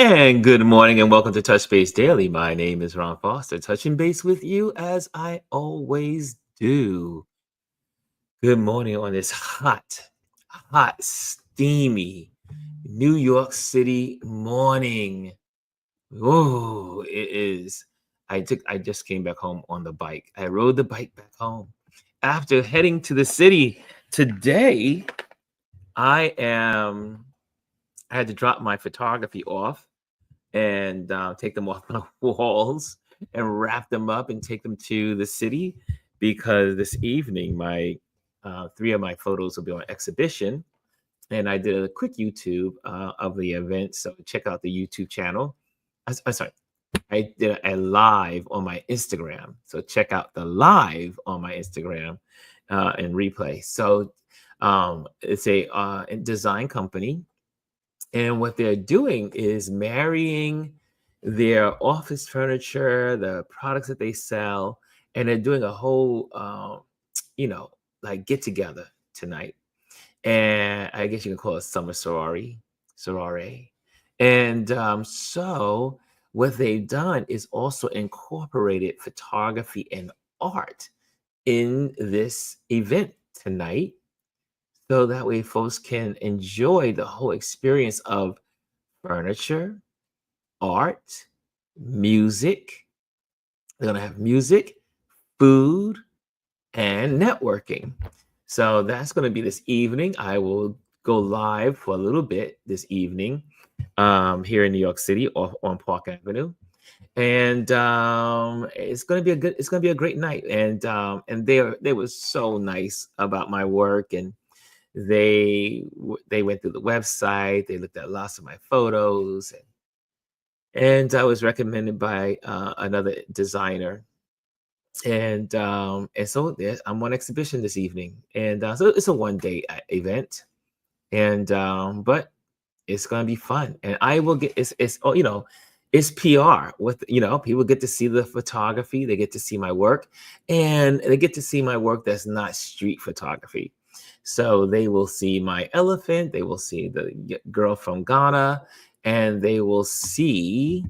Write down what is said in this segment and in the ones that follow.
And good morning and welcome to Touch Base Daily. My name is Ron Foster, touching base with you as I always do. Good morning on this hot, steamy New York City morning. Oh, it is. I just came back home on the bike. I rode the bike back home. After heading to the city today, I am I had to drop my photography off and take them off my walls and wrap them up and take them to the city because this evening my three of my photos will be on exhibition, and I did a quick YouTube of the event, so check out the YouTube channel. Sorry, I did a live on my Instagram, so check out the live on my Instagram and replay. So it's a design company, and what they're doing is marrying their office furniture, the products that they sell, and they're doing a whole, you know, like get together tonight. And I guess you can call it summer sorority. And so what they've done is also incorporated photography and art in this event tonight, so that way folks can enjoy the whole experience of furniture, art, music. They're going to have music, food, and networking. So that's going to be this evening. I will go live for a little bit this evening here in New York City on Park Avenue. And it's going to be a great night. And they were so nice about my work, and they went through the website, they looked at lots of my photos, and I was recommended by another designer, and so I'm on exhibition this evening, and so it's a one-day event, and but it's gonna be fun, and I will get it's oh, it's PR with people get to see the photography, they get to see my work, and they get to see my work that's not street photography. So they will see my elephant, they will see the girl from Ghana, and they will see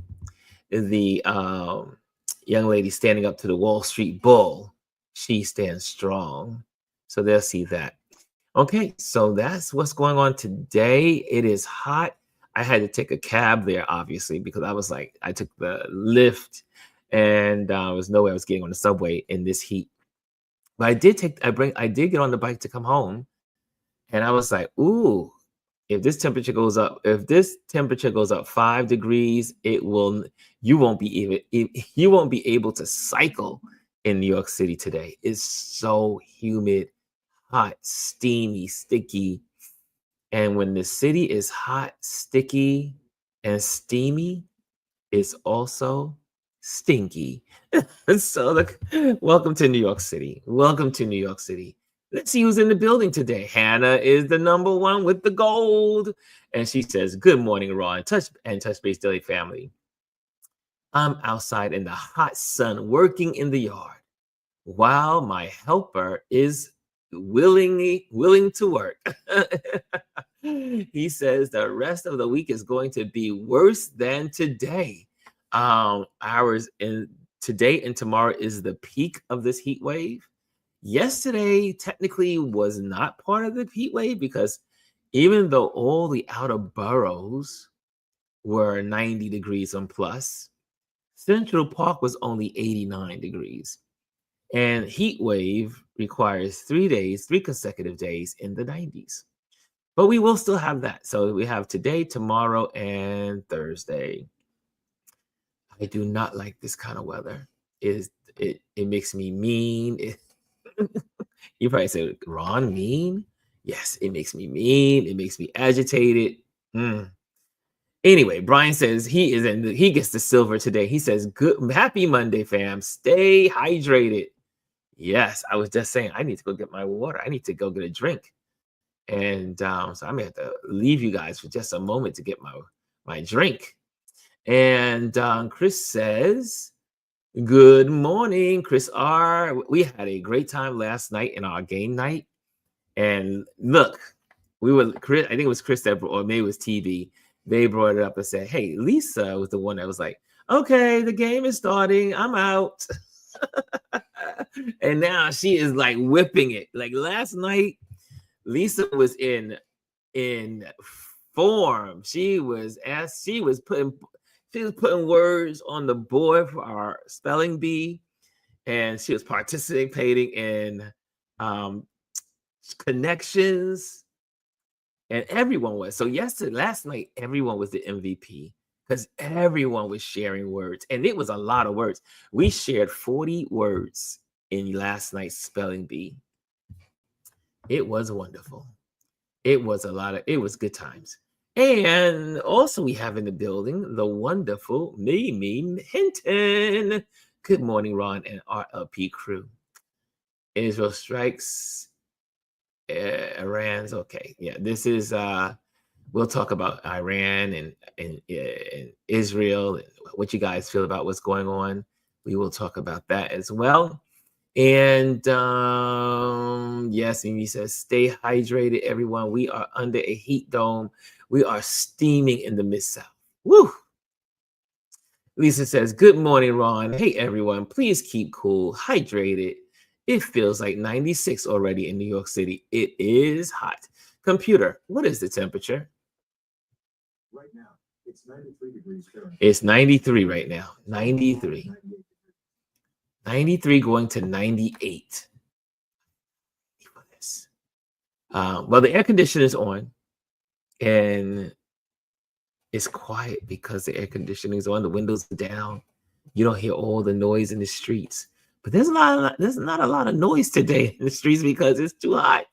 the young lady standing up to the Wall Street Bull. She stands strong. So they'll see that. Okay, so that's what's going on today. It is hot. I had to take a cab there, obviously, because I took the lift, and there was no way I was getting on the subway in this heat. But I did get on the bike to come home, and I was like, ooh, if this temperature goes up 5 degrees, you won't you won't be able to cycle in New York City today. It's so humid, hot, steamy, sticky. And when the city is hot, sticky, and steamy, it's also stinky. So welcome to New York City. Welcome to New York City. Let's see who's in the building today. Hannah is the number one with the gold. And she says, good morning, Ron, Touch Base Daily family. I'm outside in the hot sun working in the yard while my helper is willing to work. He says the rest of the week is going to be worse than today. Today and tomorrow is the peak of this heat wave. Yesterday technically was not part of the heat wave, because even though all the outer boroughs were 90 degrees and plus, Central Park was only 89 degrees. And heat wave requires 3 consecutive days in the 90s. But we will still have that. So we have today, tomorrow, and Thursday. I do not like this kind of weather. It makes me mean. You probably say, Ron, mean? Yes, it makes me mean. It makes me agitated. Anyway, Brian says he gets the silver today. He says, good, happy Monday, fam. Stay hydrated. Yes, I was just saying, I need to go get my water. I need to go get a drink. And so I'm gonna have to leave you guys for just a moment to get my drink. And Chris says, good morning, Chris R. We had a great time last night in our game night. And look, I think it was Chris or maybe it was TV. they brought it up and said, "Hey, Lisa was the one that was like, okay, the game is starting. I'm out." And now she is like whipping it. Like last night, Lisa was in form. She was putting words on the board for our spelling bee, and she was participating in um, connections, and everyone was. So last night, everyone was the MVP because everyone was sharing words, and it was a lot of words. We shared 40 words in last night's spelling bee. It was wonderful. It was good times. And also we have in the building the wonderful Mimi Hinton. Good morning, Ron and RLP crew. Israel strikes Iran's okay. Yeah, this is we'll talk about Iran and Israel and what you guys feel about what's going on. We will talk about that as well. And yes, and he says, stay hydrated, everyone. We are under a heat dome. We are steaming in the Mid South. Woo! Lisa says, good morning, Ron. Hey, everyone. Please keep cool, hydrated. It feels like 96 already in New York City. It is hot. Computer, what is the temperature? Right now, it's 93 degrees Fahrenheit. It's 93 right now. 93. 93 going to 98. Well, the air conditioner is on, and it's quiet because the air conditioning is on. The windows are down. You don't hear all the noise in the streets. But there's not a lot of noise today in the streets because it's too hot.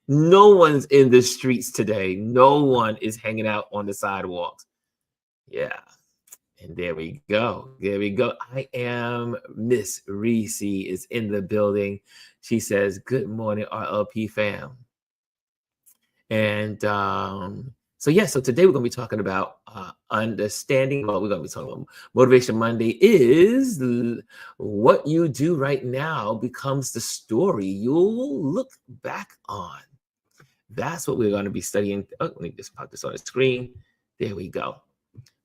No one's in the streets today. No one is hanging out on the sidewalks. Yeah. And there we go. There we go. I am Miss Reese is in the building. She says, good morning, RLP fam. And so today we're going to be talking about understanding. Well, we're going to be talking about Motivation Monday is what you do right now becomes the story you'll look back on. That's what we're going to be studying. Oh, let me just pop this on the screen. There we go.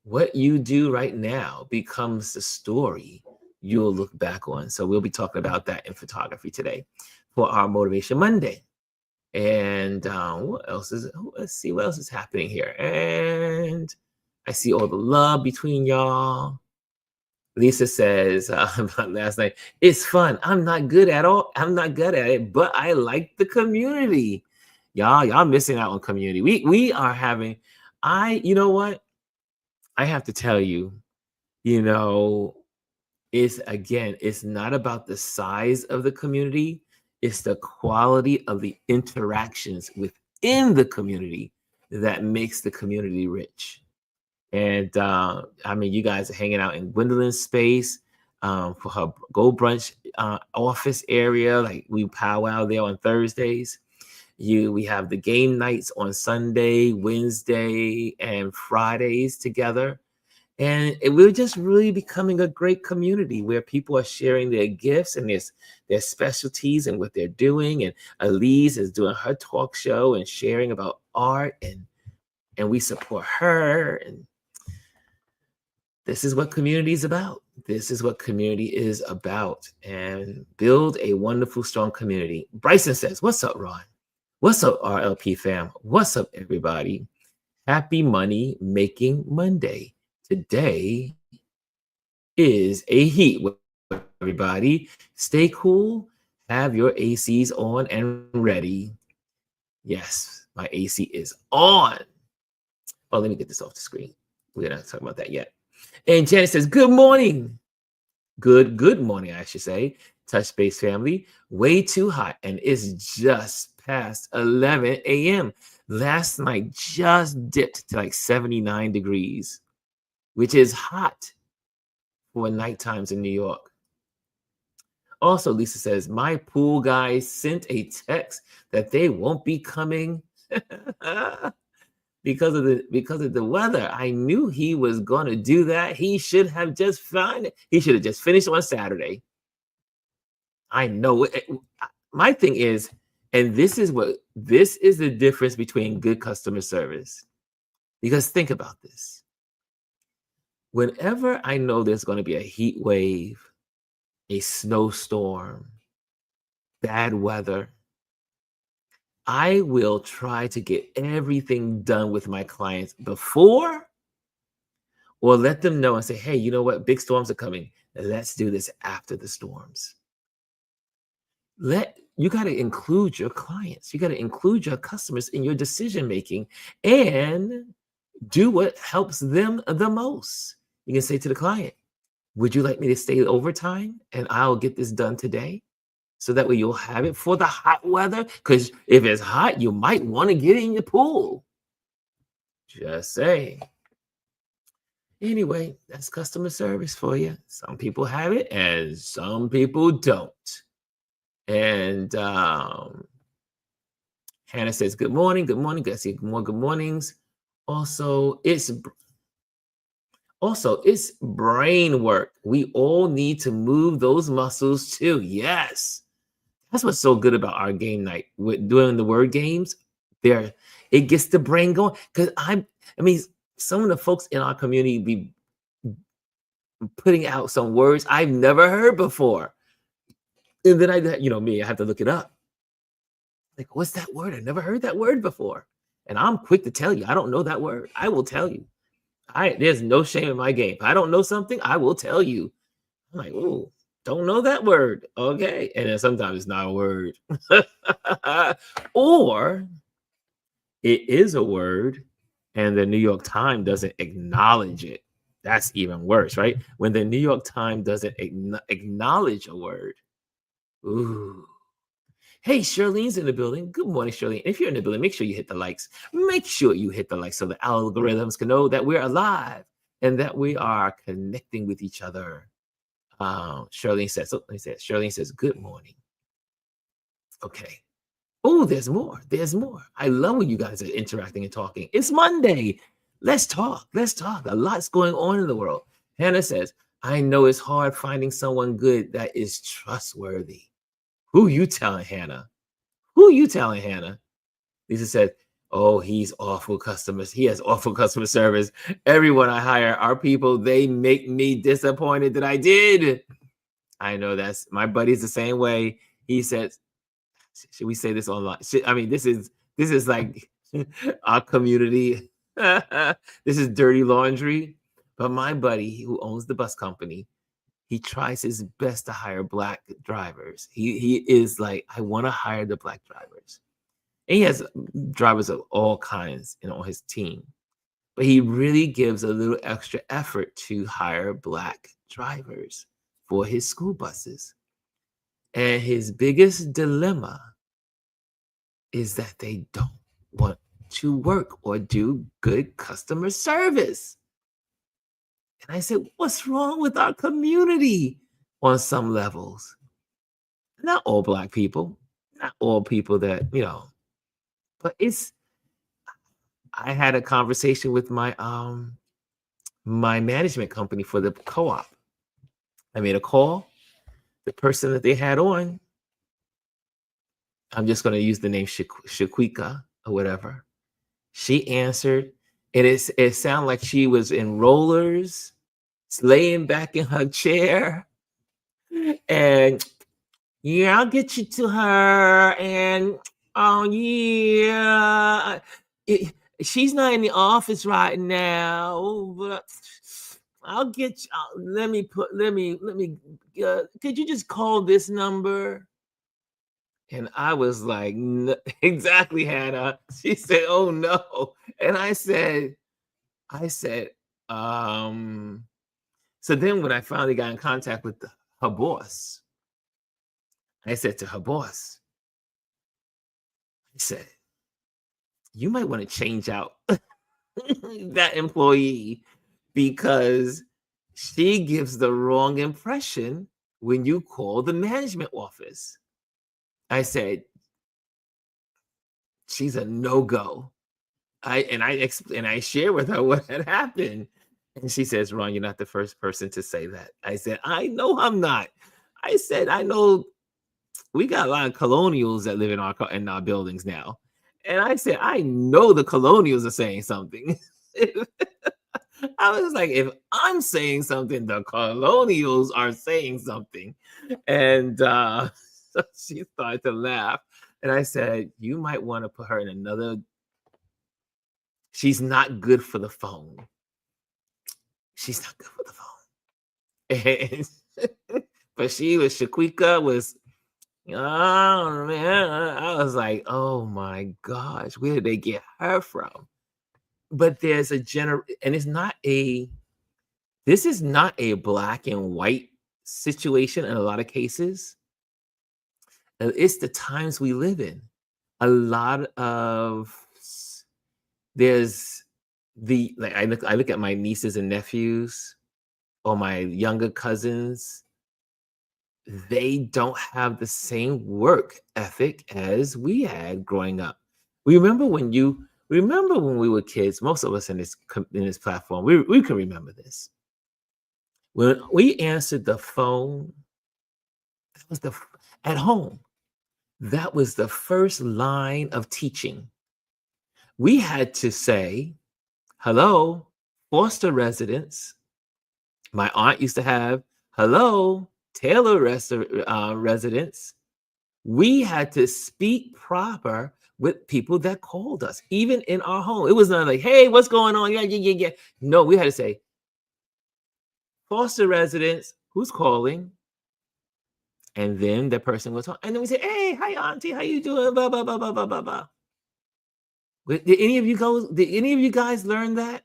What you do right now becomes the story you'll look back on. So we'll be talking about that in photography today for our Motivation Monday. And what else is it? Let's see what else is happening here. And I see all the love between y'all. Lisa says about last night, it's fun. I'm not good at it, but I like the community. Y'all missing out on community. We are having, you know what? I have to tell you, it's not about the size of the community. It's the quality of the interactions within the community that makes the community rich. And you guys are hanging out in Gwendolyn's space for her Go Brunch office area. Like we powwow there on Thursdays. We have the game nights on Sunday, Wednesday, and Fridays together. And we're just really becoming a great community where people are sharing their gifts and their specialties and what they're doing. And Elise is doing her talk show and sharing about art, and we support her. And this is what community is about. This is what community is about. And build a wonderful, strong community. Bryson says, what's up, Ron? What's up, RLP fam? What's up, everybody? Happy Money Making Monday. Today is a heat wave, everybody. Stay cool. Have your ACs on and ready. Yes, my AC is on. Oh, let me get this off the screen. We're not talking about that yet. And Janet says, good morning. Good morning, I should say. Touch Base family. Way too hot, and it's just past 11 a.m. Last night just dipped to like 79 degrees. Which is hot for night times in New York. Also, Lisa says, my pool guy sent a text that they won't be coming because of the weather. I knew he was going to do that. He should have just finished on Saturday. I know it. My thing is, and this is the difference between good customer service. Because think about this. Whenever I know there's going to be a heat wave, a snowstorm, bad weather, I will try to get everything done with my clients before, or let them know and say, hey, you know what? Big storms are coming. Let's do this after the storms. You got to include your clients. You got to include your customers in your decision making and do what helps them the most. You can say to the client, would you like me to stay overtime and I'll get this done today? So that way you'll have it for the hot weather. Because if it's hot, you might want to get in your pool. Just saying. Anyway, that's customer service for you. Some people have it and some people don't. And Hannah says, good morning, good morning. I see more good mornings. Also, it's brain work. We all need to move those muscles too. Yes. That's what's so good about our game night. With doing the word games, there it gets the brain going. Because I mean, some of the folks in our community be putting out some words I've never heard before. And then I have to look it up. Like, what's that word? I never heard that word before. And I'm quick to tell you, I don't know that word. I will tell you. There's no shame in my game. If I don't know something, I will tell you. I'm like, oh, don't know that word. Okay. And then sometimes it's not a word. Or it is a word and the New York Times doesn't acknowledge it. That's even worse, right? When the New York Times doesn't acknowledge a word. Ooh. Hey, Charlene's in the building. Good morning, Charlene. If you're in the building, make sure you hit the likes. Make sure you hit the likes so the algorithms can know that we're alive and that we are connecting with each other. Charlene says, Charlene says, good morning. Okay. Oh, there's more. There's more. I love when you guys are interacting and talking. It's Monday. Let's talk. Let's talk. A lot's going on in the world. Hannah says, I know it's hard finding someone good that is trustworthy. Who you telling, Hannah? Who you telling, Hannah? Lisa said, oh, he's awful customers. He has awful customer service. Everyone I hire are people. They make me disappointed that I did. I know that's my buddy's the same way. He said, should we say this online? This is like our community. This is dirty laundry. But my buddy who owns the bus company, he tries his best to hire Black drivers. He is like, I want to hire the Black drivers. And he has drivers of all kinds on his team. But he really gives a little extra effort to hire Black drivers for his school buses. And his biggest dilemma is that they don't want to work or do good customer service. And I said, what's wrong with our community on some levels? Not all Black people, not all people that, but I had a conversation with my management company for the co-op. I made a call. The person that they had on, I'm just going to use the name Shaquika or whatever. She answered. It sounded like she was in rollers, laying back in her chair. And yeah, I'll get you to her. And oh yeah, she's not in the office right now, but I'll get you. Let me. Could you just call this number? And I was like, exactly, Hannah. She said, oh no. And I said, so then when I finally got in contact with her boss, I said to her boss, I said, you might want to change out that employee because she gives the wrong impression when you call the management office. I said, she's a no-go. I share with her what had happened. And she says, Ron, you're not the first person to say that. I said, I know I'm not. I said, I know we got a lot of colonials that live in our buildings now. And I said, I know the colonials are saying something. I was like, if I'm saying something, the colonials are saying something. And so she started to laugh. And I said, you might want to put her in another. She's not good for the phone. She's not good for the phone. And but she was Shaquika was, oh man. I was like, oh my gosh, where did they get her from? But there's and it's not a this is not a black and white situation in a lot of cases. It's the times we live in. A lot of there's like I look at my nieces and nephews or my younger cousins. They don't have the same work ethic as we had growing up. Remember when we were kids? Most of us in this platform, we can remember this. When we answered the phone, that was at home. That was the first line of teaching. We had to say, hello, Foster residents. My aunt used to have, hello, Taylor residents. We had to speak proper with people that called us, even in our home. It was not like, hey, what's going on? Yeah, yeah, yeah, yeah. No, we had to say, Foster residents, who's calling? And then the person will talk. And then we say, hey, hi, auntie, how you doing? Blah, blah, blah, blah, blah, blah, blah. Did any of you guys learn that?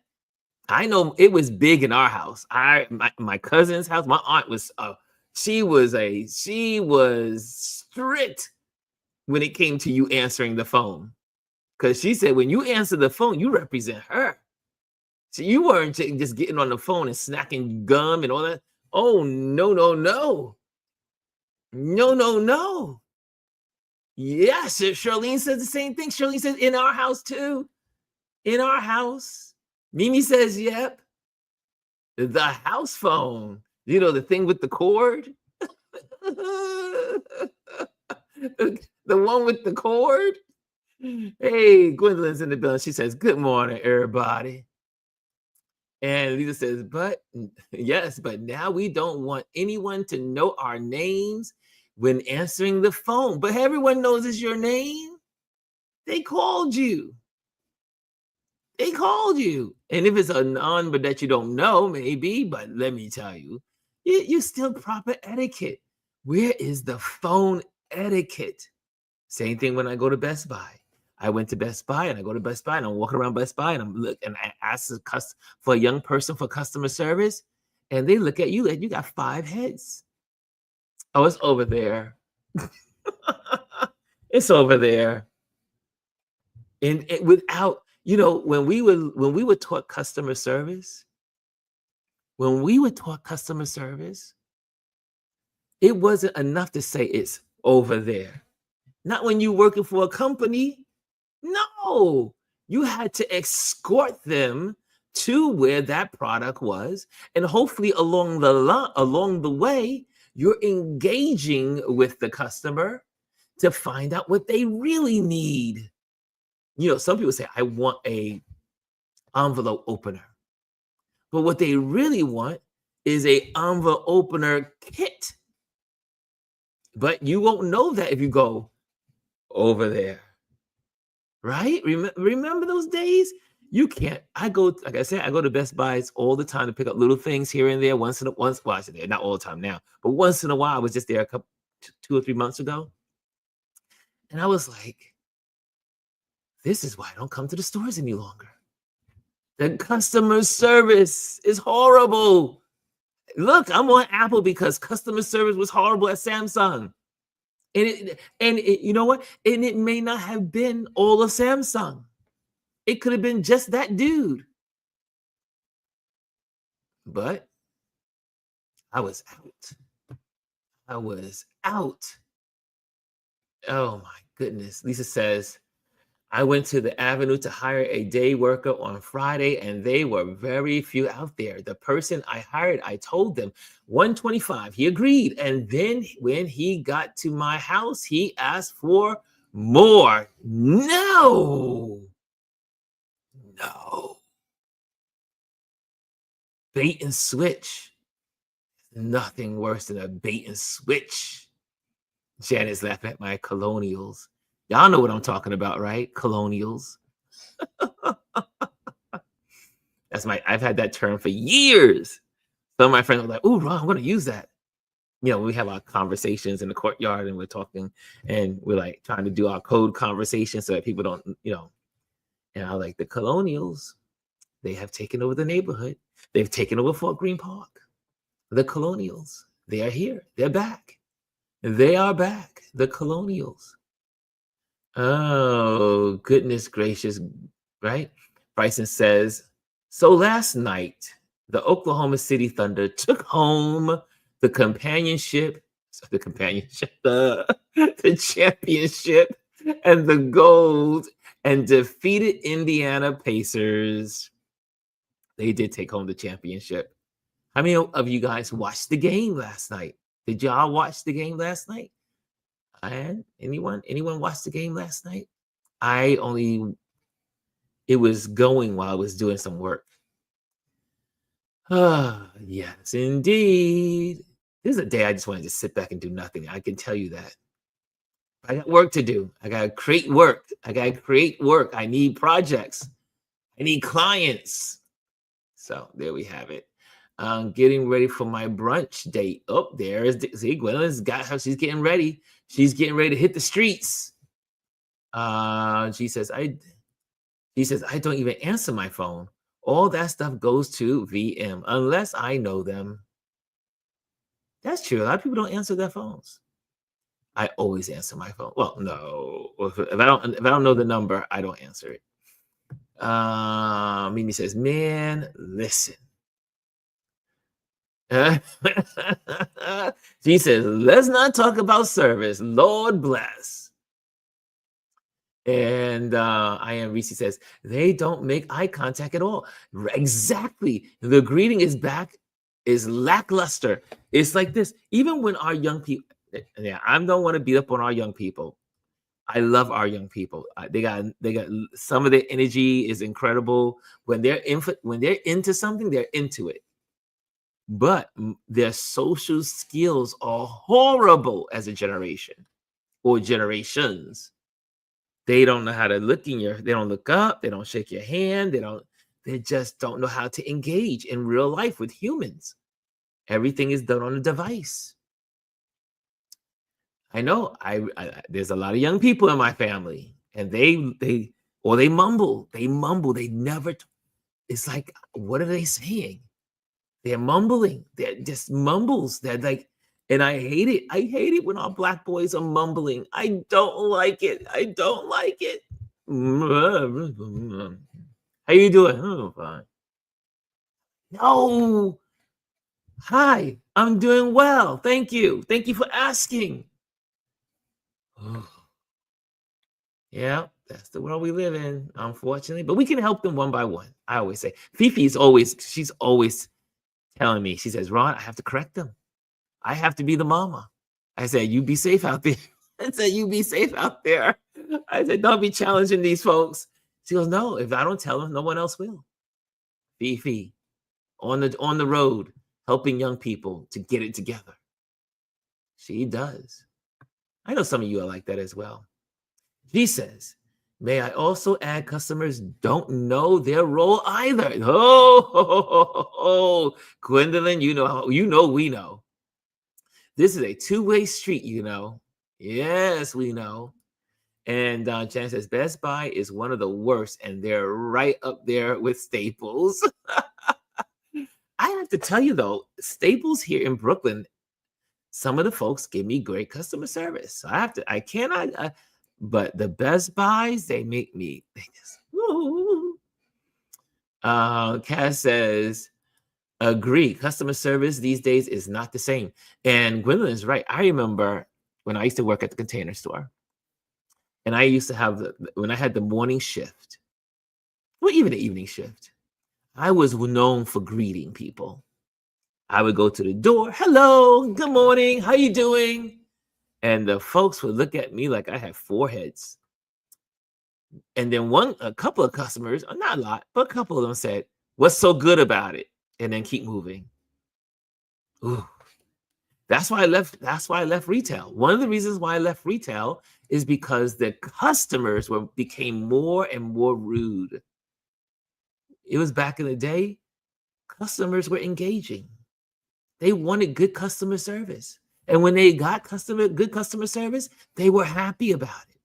I know it was big in our house. My cousin's house, my aunt was she was strict when it came to you answering the phone. Because she said when you answer the phone, you represent her. So you weren't just getting on the phone and snacking gum and all that. Oh, no, no, no. No, no, no. Yes, Charlene says the same thing. Charlene says in our house too. In our house. Mimi says, yep. The house phone. You know, the thing with the cord. The one with the cord. Hey, Gwendolyn's in the building. She says, good morning, everybody. And Lisa says, but yes, but now we don't want anyone to know our names when answering the phone. But everyone knows it's your name. They called you. They called you. And if it's a number that you don't know, maybe, but let me tell you, you still proper etiquette. Where is the phone etiquette? Same thing when I go to Best Buy. I went to Best Buy and I go to Best Buy and I'm walking around Best Buy and I ask for a young person for customer service, and they look at you like you got 5 heads. Oh, it's over there. It's over there. And without, when we were taught customer service, it wasn't enough to say it's over there. Not when you're working for a company. No, you had to escort them to where that product was, and hopefully along the way, you're engaging with the customer to find out what they really need. Some people say, I want a envelope opener. But what they really want is a envelope opener kit. But you won't know that if you go over there. Right? Remember those days? You can't. Like I said, I go to Best Buys all the time to pick up little things here and there. Well, I said not all the time now, but once in a while. I was just there a couple, 2 or 3 months ago, and I was like, "This is why I don't come to the stores any longer. The customer service is horrible. Look, I'm on Apple because customer service was horrible at Samsung." And you know what? And it may not have been all of Samsung. It could have been just that dude. But I was out. I was out. Oh my goodness. Lisa says, I went to the Avenue to hire a day worker on Friday, and they were very few out there. The person I hired, I told them 125. He agreed. And then when he got to my house, he asked for more. No. Bait and switch. Nothing worse than a bait and switch. Janet's laughing at my colonials. Y'all know what I'm talking about, right? Colonials. I've had that term for years. Some of my friends are like, "Ooh, Ron, I'm going to use that." We have our conversations in the courtyard and we're talking and we're like trying to do our code conversation so that people don't, and I like the colonials. They have taken over the neighborhood. They've taken over Fort Greene Park. The colonials, they are here. They're back. They are back. The colonials. Oh, goodness gracious, right? Bryson says, so last night, the Oklahoma City Thunder took home the the championship and the gold and defeated Indiana Pacers. They did take home the championship. How many of you guys watched the game last night? Did y'all watch the game last night? And anyone watch the game last night? It was going while I was doing some work. Yes, indeed. This is a day I just wanted to sit back and do nothing. I can tell you that. I got work to do. I got to create work. I need projects. I need clients. So there we have it. Getting ready for my brunch date. Oh, see, Gwendolyn's got her. She's getting ready. She's getting ready to hit the streets. She says, I don't even answer my phone. All that stuff goes to VM unless I know them. That's true. A lot of people don't answer their phones. I always answer my phone. Well, no. If I don't know the number, I don't answer it. Mimi says, man, listen. She says, let's not talk about service. Lord bless. And I am Reese says, they don't make eye contact at all. Exactly. The greeting is lackluster. It's like this. Even when our young people, I don't want to beat up on our young people. I love our young people. They got some of their energy is incredible. When they're into something, they're into it. But their social skills are horrible as a generation or generations. They don't know how to they don't look up, they don't shake your hand, they just don't know how to engage in real life with humans. Everything is done on a device. I know there's a lot of young people in my family and they mumble, they never, it's like, what are they saying? They're mumbling. They're just mumbles. They're like, and I hate it. I hate it when our Black boys are mumbling. I don't like it. I don't like it. How you doing? Oh, fine. No. Hi, I'm doing well. Thank you. Thank you for asking. Yeah, that's the world we live in, unfortunately. But we can help them one by one. I always say, she's always telling me, she says, Ron, I have to correct them. I have to be the mama. I said, you be safe out there. I said, you be safe out there. I said, don't be challenging these folks. She goes, no, if I don't tell them, no one else will. Fifi, on the road, helping young people to get it together. She does. I know some of you are like that as well. She says, may I also add customers don't know their role either. Oh, Gwendolyn, we know. This is a two-way street, Yes, we know. And Jan says, Best Buy is one of the worst, and they're right up there with Staples. I have to tell you, though, Staples here in Brooklyn, some of the folks give me great customer service. So but the Best Buys, they make me, Cass says, agree. Customer service these days is not the same. And Gwendolyn is right. I remember when I used to work at the Container Store, and I used to have when I had the morning shift, or even the evening shift, I was known for greeting people. I would go to the door. Hello, good morning. How you doing? And the folks would look at me like I had four heads. And then a couple of customers, not a lot, but a couple of them said, what's so good about it? and then keep moving. Ooh. That's why I left retail. One of the reasons why I left retail is because the customers became more and more rude. It was back in the day, customers were engaging. They wanted good customer service. And when they got good customer service, they were happy about it.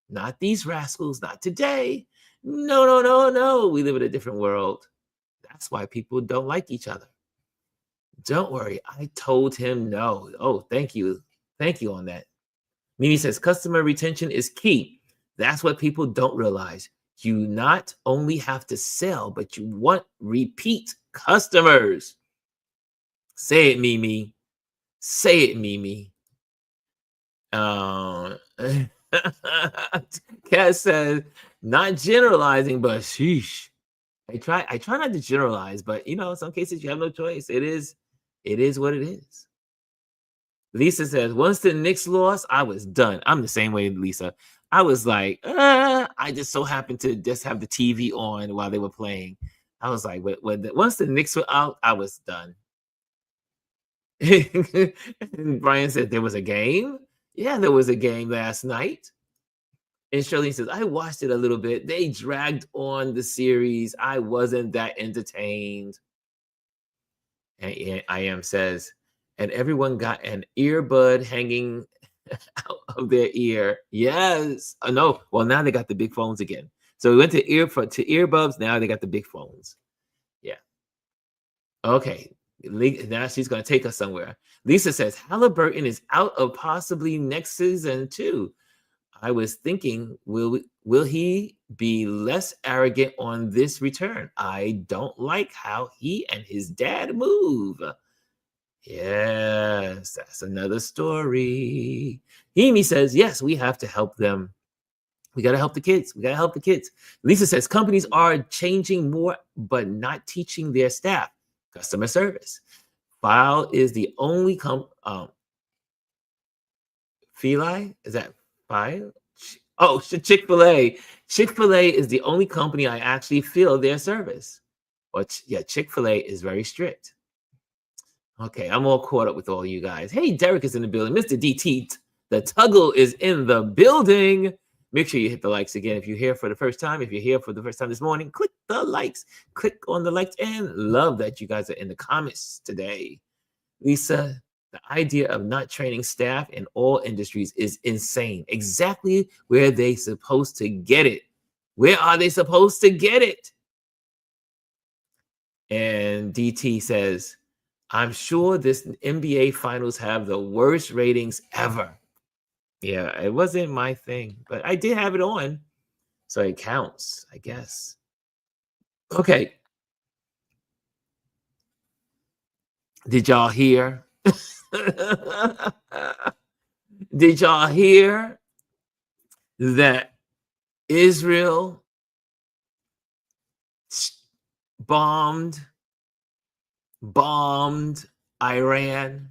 Not these rascals, not today. No, no, no, no. We live in a different world. That's why people don't like each other. Don't worry. I told him no. Oh, thank you. Thank you on that. Mimi says customer retention is key. That's what people don't realize. You not only have to sell, but you want repeat customers. Say it, Mimi. Say it, Mimi. Kat says, not generalizing, but sheesh. I try not to generalize, but in some cases you have no choice. It is what it is. Lisa says, once the Knicks lost, I was done. I'm the same way, Lisa. I was like, I just so happened to just have the TV on while they were playing. I was like, once the Knicks were out, I was done. And Brian said, there was a game? Yeah, there was a game last night. And Charlene says, I watched it a little bit. They dragged on the series. I wasn't that entertained. And I am says, and everyone got an earbud hanging out of their ear. Yes. Oh, no. Well, now they got the big phones again. So we went to earbuds. Now they got the big phones. Yeah. Okay. Now she's going to take us somewhere. Lisa says, Halliburton is out of possibly next season too. I was thinking, will he be less arrogant on this return? I don't like how he and his dad move. Yes, that's another story. Amy says, yes, we have to help them. We got to help the kids. We got to help the kids. Lisa says, companies are changing more, but not teaching their staff customer service. File is the only Feli? Is that File? Oh, Chick-fil-A. Chick-fil-A is the only company I actually feel their service. Yeah, Chick-fil-A is very strict. Okay, I'm all caught up with all you guys. Hey, Derek is in the building. Mr. DT, the Tuggle is in the building. Make sure you hit the likes again if you're here for the first time. If you're here for the first time this morning, click the likes. Click on the likes and love that you guys are in the comments today. Lisa, the idea of not training staff in all industries is insane. Exactly where they supposed to get it. Where are they supposed to get it? And DT says, I'm sure this NBA finals have the worst ratings ever. Yeah, it wasn't my thing, but I did have it on. So it counts, I guess. Okay. Did y'all hear? Did y'all hear that Israel bombed Iran?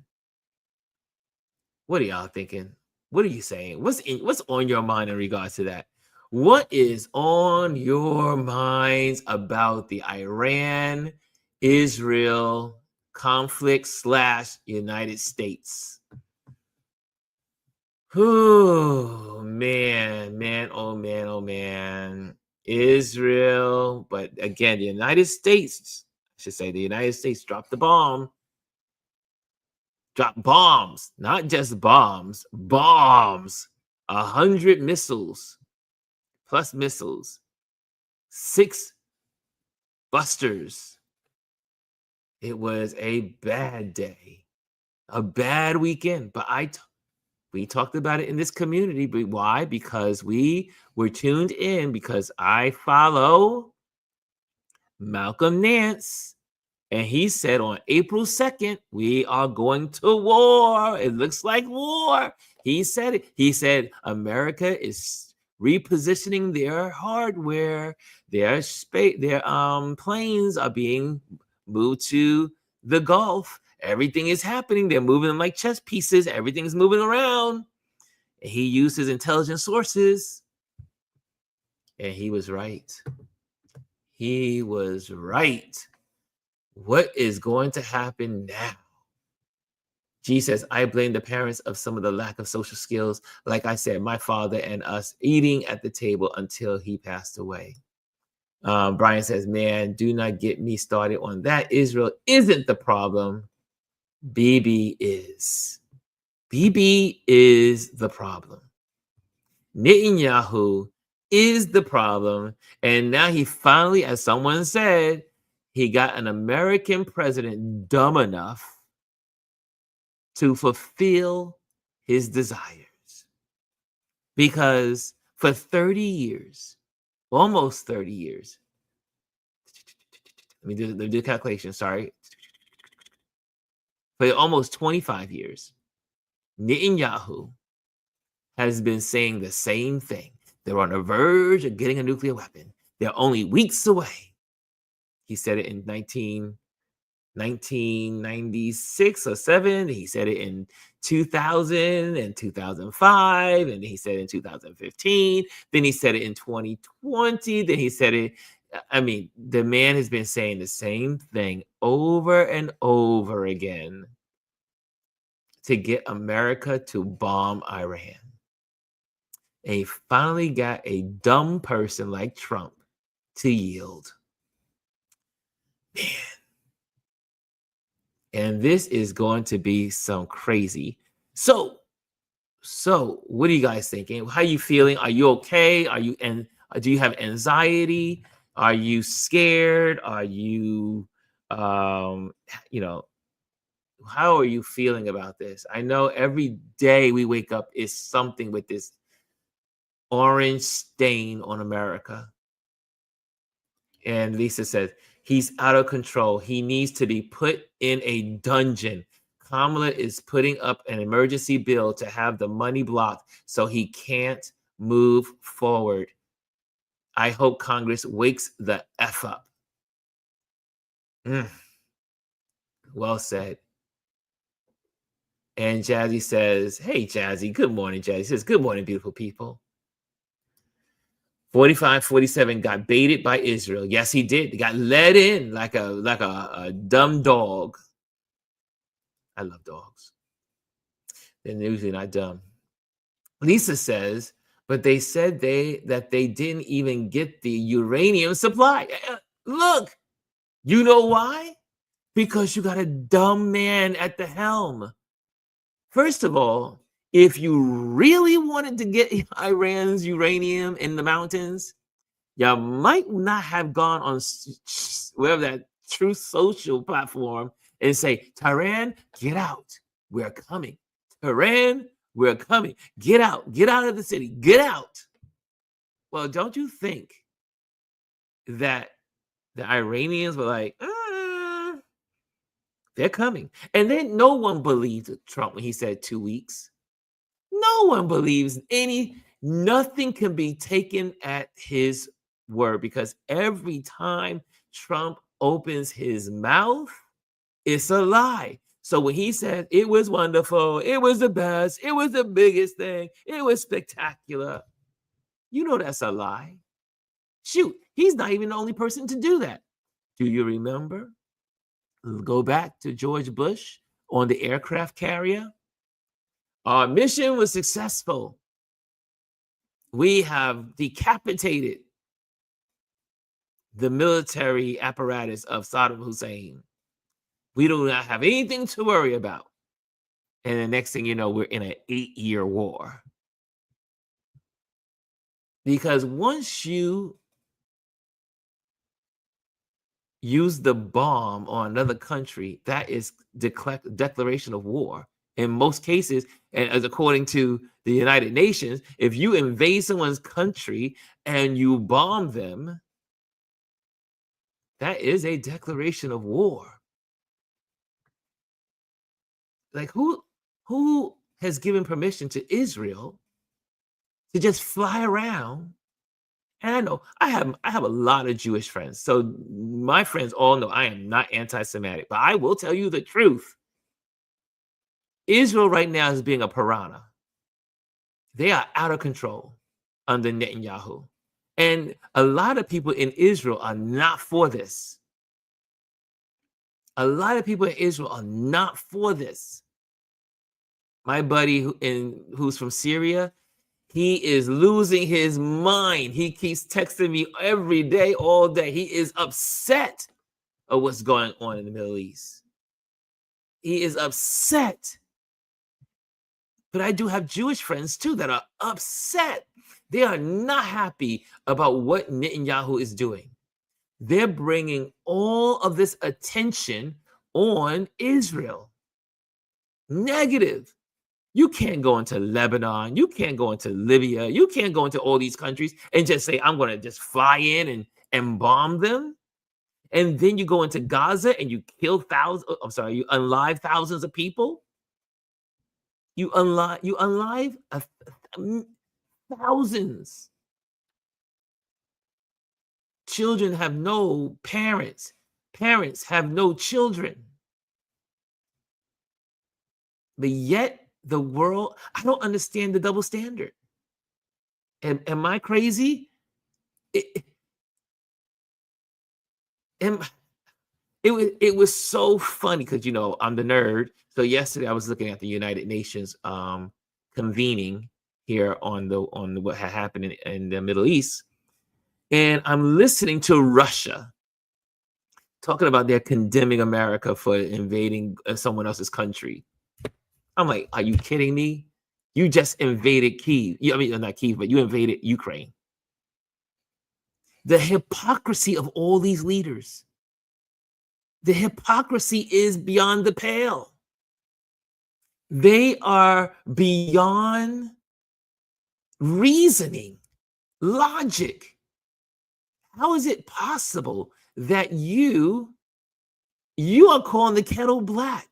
What are y'all thinking? What are you saying? What's on your mind in regards to that? What is on your minds about the Iran-Israel conflict / United States? Oh man, oh man. Israel, but again, the United States, I should say the United States dropped the bomb. Drop bombs, not just bombs, bombs. 100 missiles, plus missiles, 6 busters. It was a bad day, a bad weekend. But we talked about it in this community. But why? Because we were tuned in, because I follow Malcolm Nance. And he said on April 2nd, we are going to war. It looks like war. He said it. He said America is repositioning their hardware. Their planes are being moved to the Gulf. Everything is happening. They're moving them like chess pieces. Everything's moving around. And he used his intelligence sources. And he was right. He was right. What is going to happen now? G says, I blame the parents of some of the lack of social skills. Like I said, my father and us eating at the table until he passed away. Brian says, man, do not get me started on that. Israel isn't the problem. BB is. BB is the problem. Netanyahu is the problem. And now he finally, as someone said, he got an American president dumb enough to fulfill his desires. Because for 30 years, almost 30 years, let me do the calculation, sorry. For almost 25 years, Netanyahu has been saying the same thing. They're on the verge of getting a nuclear weapon. They're only weeks away. He said it in 1996 or 7. He said it in 2000 and 2005. And he said it in 2015. Then he said it in 2020. Then he said it. I mean, the man has been saying the same thing over and over again to get America to bomb Iran. And he finally got a dumb person like Trump to yield. Man. And this is going to be some crazy. So what are you guys thinking? How are you feeling? Are you okay? Are you do you have anxiety? Are you scared? Are you you know, how are you feeling about this? I know every day we wake up is something with this orange stain on America. And Lisa says, he's out of control. He needs to be put in a dungeon. Kamala is putting up an emergency bill to have the money blocked so he can't move forward. I hope Congress wakes the F up. Well said. And Jazzy says, hey, Jazzy, good morning, Jazzy says, good morning, beautiful people. 45-47 got baited by Israel. Yes, he did. He got led in like a dumb dog. I love dogs. They're usually not dumb. Lisa says, but they said that they didn't even get the uranium supply. Look, you know why? Because you got a dumb man at the helm. First of all, if you really wanted to get Iran's uranium in the mountains, you might not have gone on whatever that Truth Social platform and say, Tehran, get out. We're coming. Tehran, we're coming. Get out. Get out of the city. Get out. Well, don't you think that the Iranians were like, they're coming? And then no one believed Trump when he said 2 weeks. No one believes nothing can be taken at his word, because every time Trump opens his mouth, it's a lie. So when he said it was wonderful, it was the best, it was the biggest thing, it was spectacular, you know that's a lie. Shoot, he's not even the only person to do that. Do you remember? Go back to George Bush on the aircraft carrier. Our mission was successful. We have decapitated the military apparatus of Saddam Hussein. We do not have anything to worry about. And the next thing you know, we're in an 8-year war. Because once you use the bomb on another country, that is declaration of war. In most cases, and as according to the United Nations, if you invade someone's country and you bomb them, that is a declaration of war. Like who has given permission to Israel to just fly around? And I know I have a lot of Jewish friends, so my friends all know I am not anti-Semitic, but I will tell you the truth. Israel right now is being a piranha. They are out of control under Netanyahu. And a lot of people in Israel are not for this. A lot of people in Israel are not for this. My buddy who's from Syria, he is losing his mind. He keeps texting me every day, all day. He is upset of what's going on in the Middle East. He is upset. But I do have Jewish friends too that are upset. They are not happy about what Netanyahu is doing. They're bringing all of this attention on Israel. Negative. You can't go into Lebanon. You can't go into Libya. You can't go into all these countries and just say, I'm going to just fly in and bomb them. And then you go into Gaza and you kill thousands. I'm sorry, you unlive thousands of people. You unlive thousands. Children have no parents. Parents have no children. But yet the world, I don't understand the double standard. Am I crazy? It was so funny because, I'm the nerd. So yesterday I was looking at the United Nations convening here on what had happened in the Middle East. And I'm listening to Russia talking about they're condemning America for invading someone else's country. I'm like, are you kidding me? You just invaded Kyiv. I mean, not Kyiv, but you invaded Ukraine. The hypocrisy of all these leaders. The hypocrisy is beyond the pale. They are beyond reasoning, logic. How is it possible that you are calling the kettle black?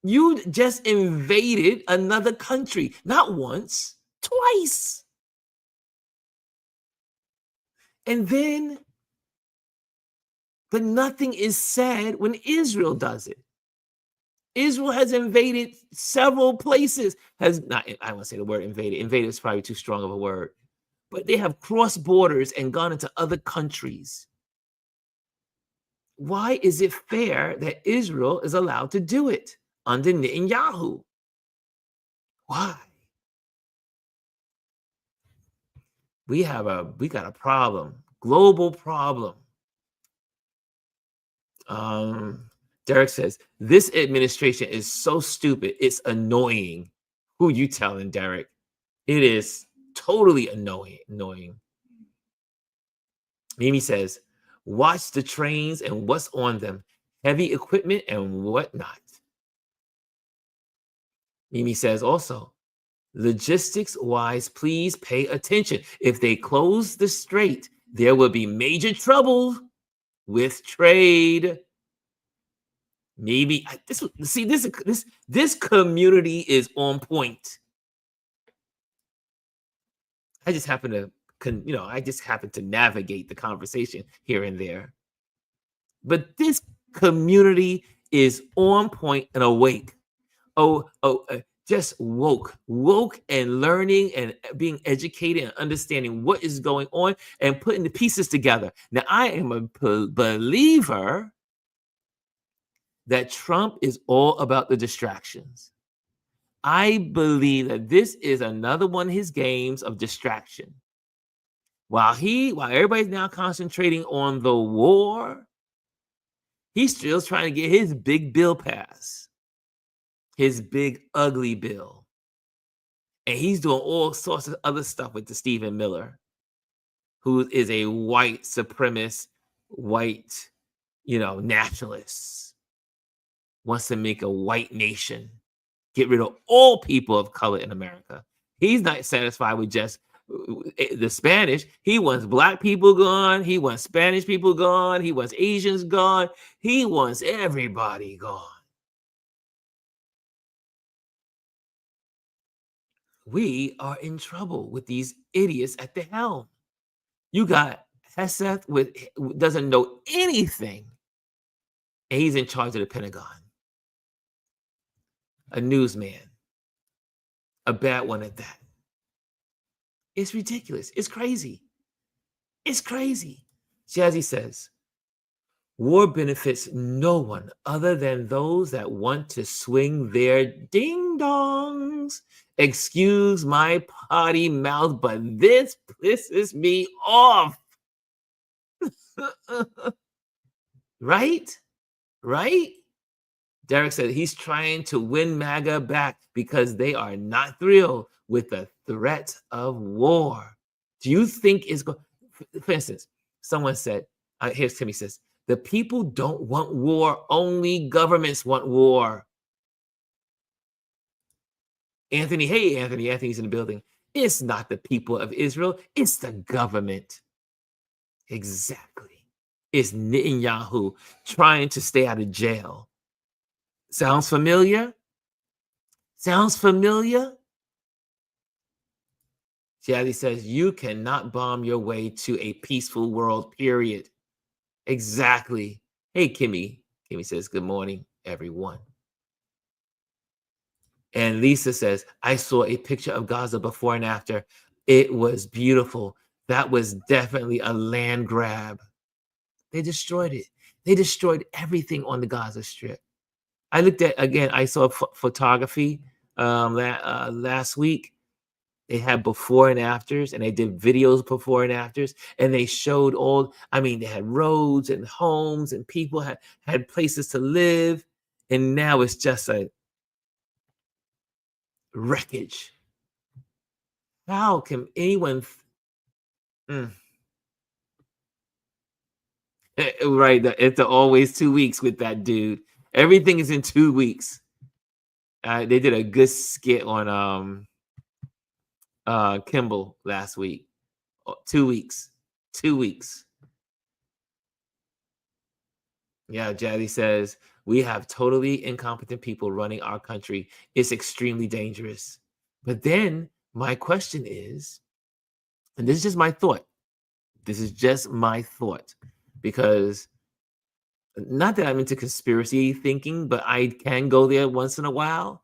You just invaded another country, not once, twice. And then, but nothing is said when Israel does it. Israel has invaded several places. I want to say the word invaded. Invaded is probably too strong of a word. But they have crossed borders and gone into other countries. Why is it fair that Israel is allowed to do it under Netanyahu? Why? We got a problem, global problem. Derek says, this administration is so stupid, it's annoying. Who you telling, Derek? It is totally annoying. Mimi says, watch the trains and what's on them, heavy equipment and whatnot. Mimi says also, logistics-wise, please pay attention. If they close the strait, there will be major trouble with trade. Maybe this community is on point. I just happen to navigate the conversation here and there. But this community is on point and awake. Just woke and learning and being educated and understanding what is going on and putting the pieces together. Now, I am a believer that Trump is all about the distractions. I believe that this is another one of his games of distraction. While everybody's now concentrating on the war, he's still trying to get his big bill passed, his big ugly bill. And he's doing all sorts of other stuff with the Stephen Miller, who is a white supremacist, white, nationalist. Wants to make a white nation, get rid of all people of color in America. He's not satisfied with just the Spanish. He wants black people gone. He wants Spanish people gone. He wants Asians gone. He wants everybody gone. We are in trouble with these idiots at the helm. You got Heseth doesn't know anything, and he's in charge of the Pentagon. A newsman, a bad one at that. It's ridiculous. It's crazy. It's crazy. Jazzy says, War benefits no one other than those that want to swing their ding dongs. Excuse my potty mouth, but this pisses me off. Right? Right? Derek said he's trying to win MAGA back because they are not thrilled with the threat of war. Do you think it's going? For instance, someone said, here's Timmy says, the people don't want war, only governments want war. Anthony, hey, Anthony, Anthony's in the building. It's not the people of Israel, it's the government. Exactly. It's Netanyahu trying to stay out of jail. Sounds familiar? Sounds familiar? Jazzy says, you cannot bomb your way to a peaceful world, period. Exactly. Hey, Kimmy. Kimmy says, good morning, everyone. And Lisa says, I saw a picture of Gaza before and after. It was beautiful. That was definitely a land grab. They destroyed it. They destroyed everything on the Gaza Strip. I looked at, again, I saw photography last week. They had before and afters, and they did videos before and afters, and they showed they had roads and homes, and people had places to live, and now it's just a wreckage. How can anyone right, it's always 2 weeks with that dude. Everything is in 2 weeks. They did a good skit on Kimball last week. 2 weeks. 2 weeks. Yeah, Jaddy says, we have totally incompetent people running our country. It's extremely dangerous. But then my question is, and this is just my thought. This is just my thought. Because not that I'm into conspiracy thinking, but I can go there once in a while.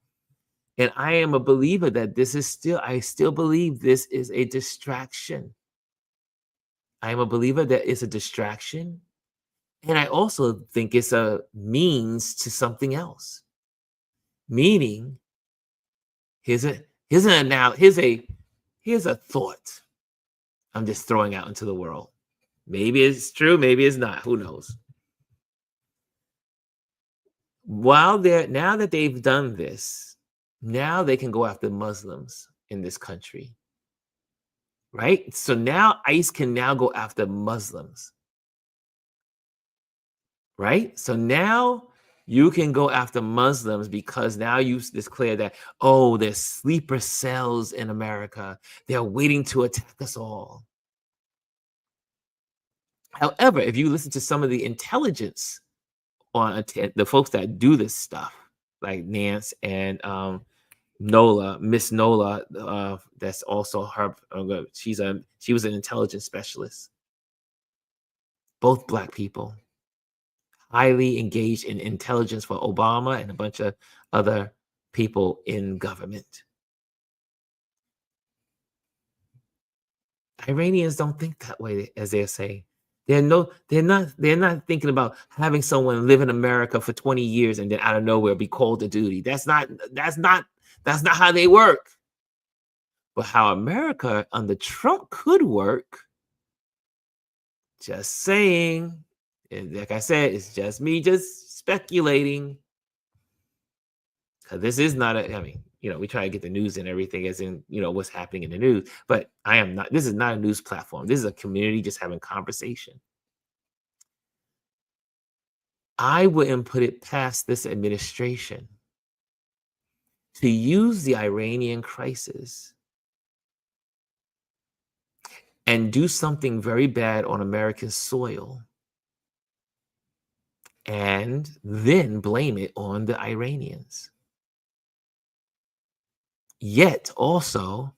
And I am a believer that I still believe this is a distraction. I am a believer that it's a distraction. And I also think it's a means to something else. Meaning, here's a thought I'm just throwing out into the world. Maybe it's true, maybe it's not. Who knows? Now that they've done this, now they can go after Muslims in this country. Right? So now ICE can now go after Muslims. Right? So now you can go after Muslims because now you declare that, there's sleeper cells in America. They're waiting to attack us all. However, if you listen to some of the intelligence on the folks that do this stuff, like Nance and Nola, Miss Nola, that's also her. She was an intelligence specialist. Both Black people, highly engaged in intelligence for Obama and a bunch of other people in government. Iranians don't think that way, as they say. They're not thinking about having someone live in America for 20 years and then out of nowhere be called to duty. That's not how they work. But how America under Trump could work, just saying. And like I said, it's just me just speculating. Because this is not we try to get the news and everything as in, what's happening in the news. But this is not a news platform. This is a community just having conversation. I wouldn't put it past this administration to use the Iranian crisis and do something very bad on American soil and then blame it on the Iranians. Yet also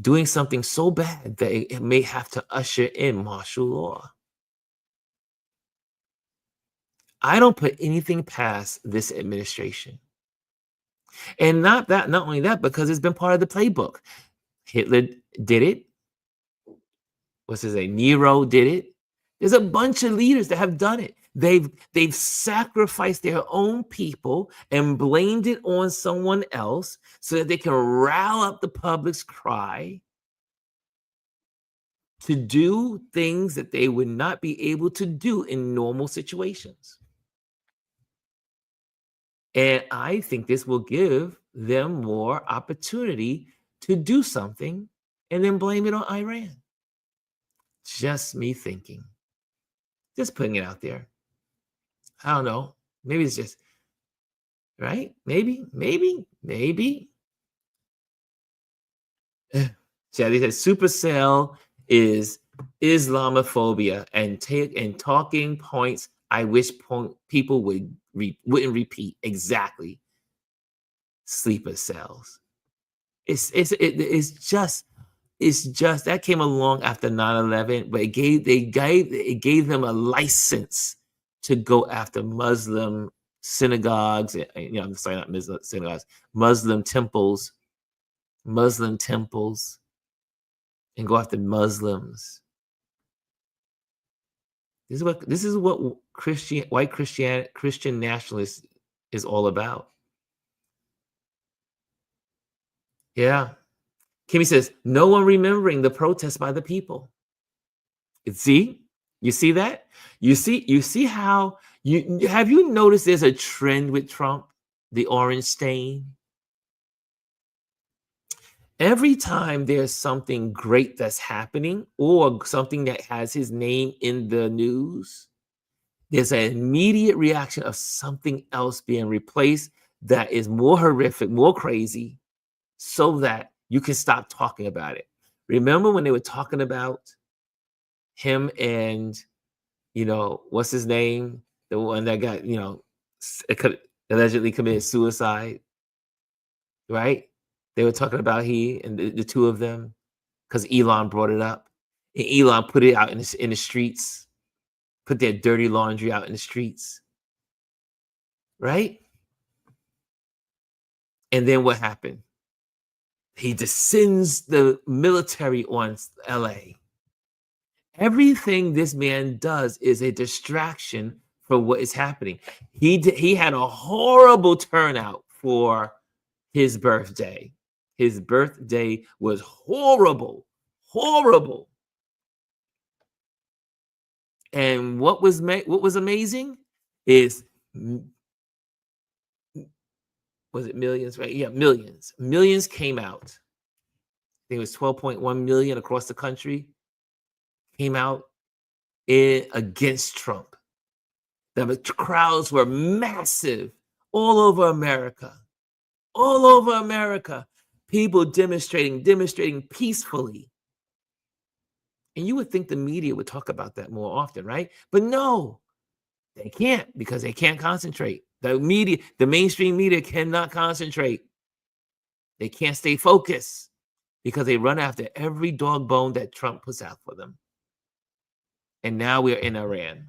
doing something so bad that it may have to usher in martial law. I don't put anything past this administration. And not only that, because it's been part of the playbook. Hitler did it. What's his name? Nero did it. There's a bunch of leaders that have done it. They've sacrificed their own people and blamed it on someone else so that they can rile up the public's cry to do things that they would not be able to do in normal situations. And I think this will give them more opportunity to do something and then blame it on Iran. Just me thinking. Just putting it out there. I don't know. Maybe it's just right. Maybe. Shadi says supercell is Islamophobia and talking points. I wish people wouldn't repeat exactly. Sleeper cells. It's just that came along after 9/11, but it gave them a license to go after Muslim synagogues. I'm sorry, not Muslim synagogues, Muslim temples, and go after Muslims. This is what Christian nationalists is all about. Yeah. Kimmy says, no one remembering the protest by the people. See? You see that? You see how have you noticed there's a trend with Trump, the orange stain? Every time there's something great that's happening or something that has his name in the news, there's an immediate reaction of something else being replaced that is more horrific, more crazy, so that you can stop talking about it. Remember when they were talking about him and, what's his name? The one that got, allegedly committed suicide, right? They were talking about he and the two of them because Elon brought it up. And Elon put it out in the streets, put their dirty laundry out in the streets, right? And then what happened? He descends the military on LA. Everything this man does is a distraction for what is happening. He had a horrible turnout for his birthday. His birthday was horrible. And what was amazing is, was it millions, right? Yeah, millions. Millions came out. I think it was 12.1 million across the country came out against Trump. The crowds were massive all over America. All over America. People demonstrating peacefully. And you would think the media would talk about that more often, right? But no, they can't, because they can't concentrate. The media, the mainstream media cannot concentrate. They can't stay focused because they run after every dog bone that Trump puts out for them. And now we're in Iran.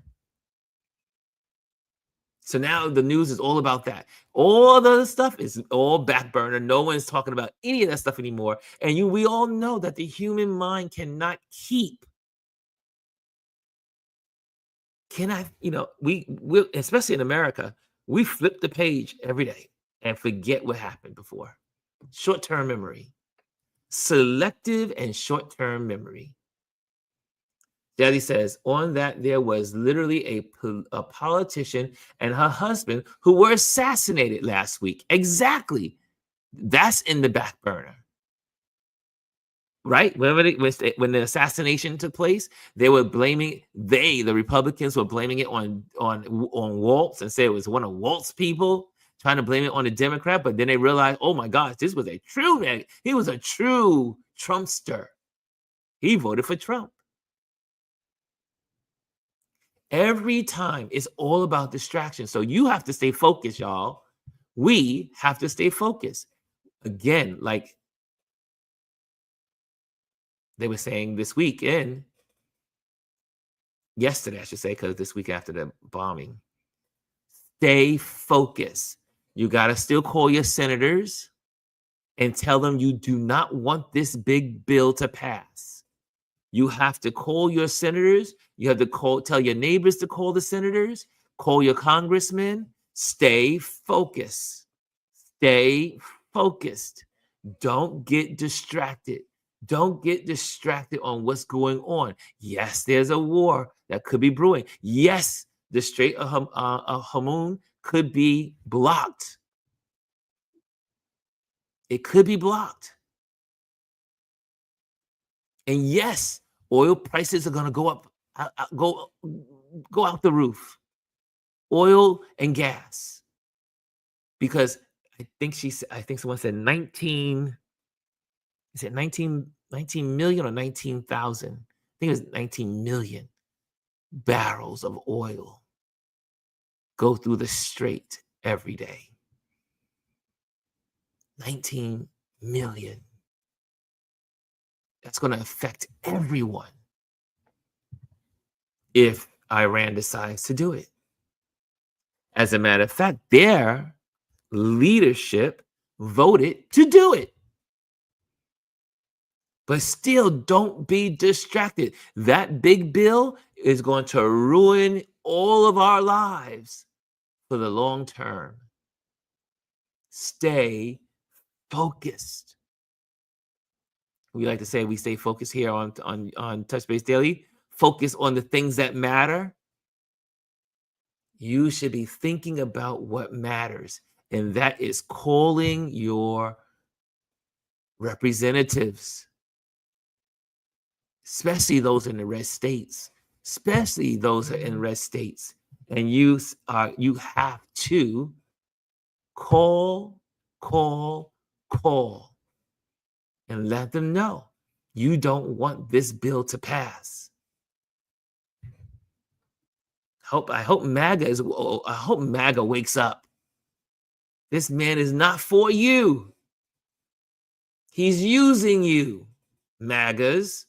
So now the news is all about that. All the other stuff is all back burner. No one's talking about any of that stuff anymore. And we all know that the human mind cannot keep. We especially in America, we flip the page every day and forget what happened before. Short-term memory. Selective and short-term memory. Daddy says, on that, there was literally a politician and her husband who were assassinated last week. Exactly. That's in the back burner. Right? When the assassination took place, they were blaming, the Republicans were blaming it on Waltz and say it was one of Waltz's people, trying to blame it on the Democrat. But then they realized, oh my gosh, this was a true man. He was a true Trumpster. He voted for Trump. Every time it's all about distraction. So you have to stay focused, y'all. We have to stay focused. Again, like they were saying this weekend, yesterday, I should say, because this week after the bombing, stay focused. You got to still call your senators and tell them you do not want this big bill to pass. You have to call your senators. You have to tell your neighbors to call the senators, call your congressmen. Stay focused. Stay focused. Don't get distracted. Don't get distracted on what's going on. Yes, there's a war that could be brewing. Yes, the Strait of Hormuz could be blocked. It could be blocked. And yes, oil prices are going to go up, go out the roof. Oil and gas, because I think someone said 19. Is it 19 million or 19,000? I think it was 19 million barrels of oil go through the strait every day. 19 million. That's going to affect everyone if Iran decides to do it. As a matter of fact, their leadership voted to do it. But still, don't be distracted. That big bill is going to ruin all of our lives for the long term. Stay focused. We like to say we stay focused here on Touch Base Daily. Focus on the things that matter. You should be thinking about what matters, and that is calling your representatives, especially those in the red states, and you have to call, and let them know you don't want this bill to pass. I hope MAGA wakes up. This man is not for you. He's using you, MAGAs.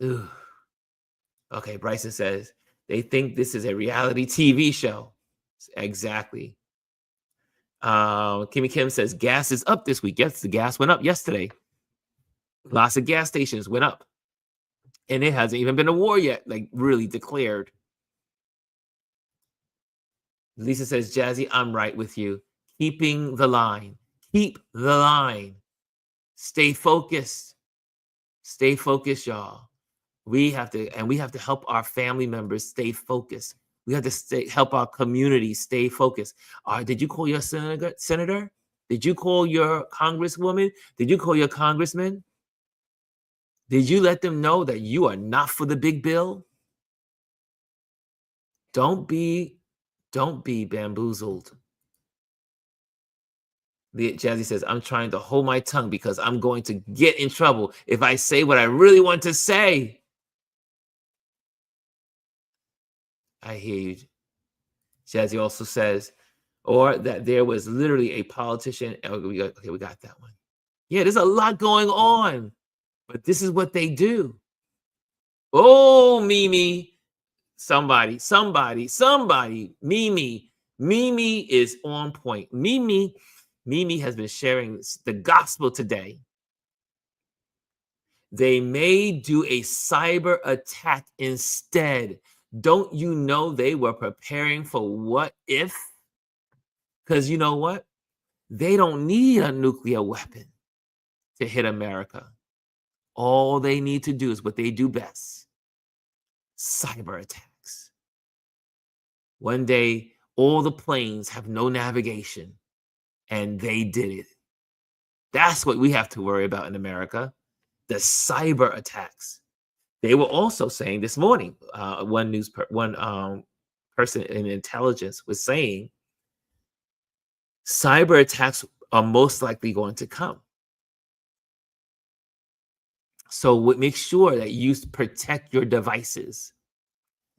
Ugh. Okay, Bryson says they think this is a reality TV show. Exactly. Kimmy Kim says gas is up this week. Yes, the gas went up yesterday. Lots of gas stations went up. And it hasn't even been a war yet, like really declared. Lisa says, Jazzy, I'm right with you. Keeping the line. Keep the line. Stay focused. Stay focused, y'all. We have to help our family members stay focused. We have to help our community stay focused. Did you call your senator? Did you call your congresswoman? Did you call your congressman? Did you let them know that you are not for the big bill? Don't be bamboozled. Jazzy says, I'm trying to hold my tongue because I'm going to get in trouble if I say what I really want to say. I hear you. Jazzy also says, or that there was literally a politician. We got that one. Yeah, there's a lot going on, but this is what they do. Oh, Mimi. Somebody. Mimi is on point. Mimi has been sharing the gospel today. They may do a cyber attack instead. Don't you know they were preparing for what if? Because you know what? They don't need a nuclear weapon to hit America. All they need to do is what they do best: cyber attacks. One day, all the planes have no navigation, and they did it. That's what we have to worry about in America: the cyber attacks. They were also saying this morning, one person in intelligence was saying cyber attacks are most likely going to come. So make sure that you protect your devices.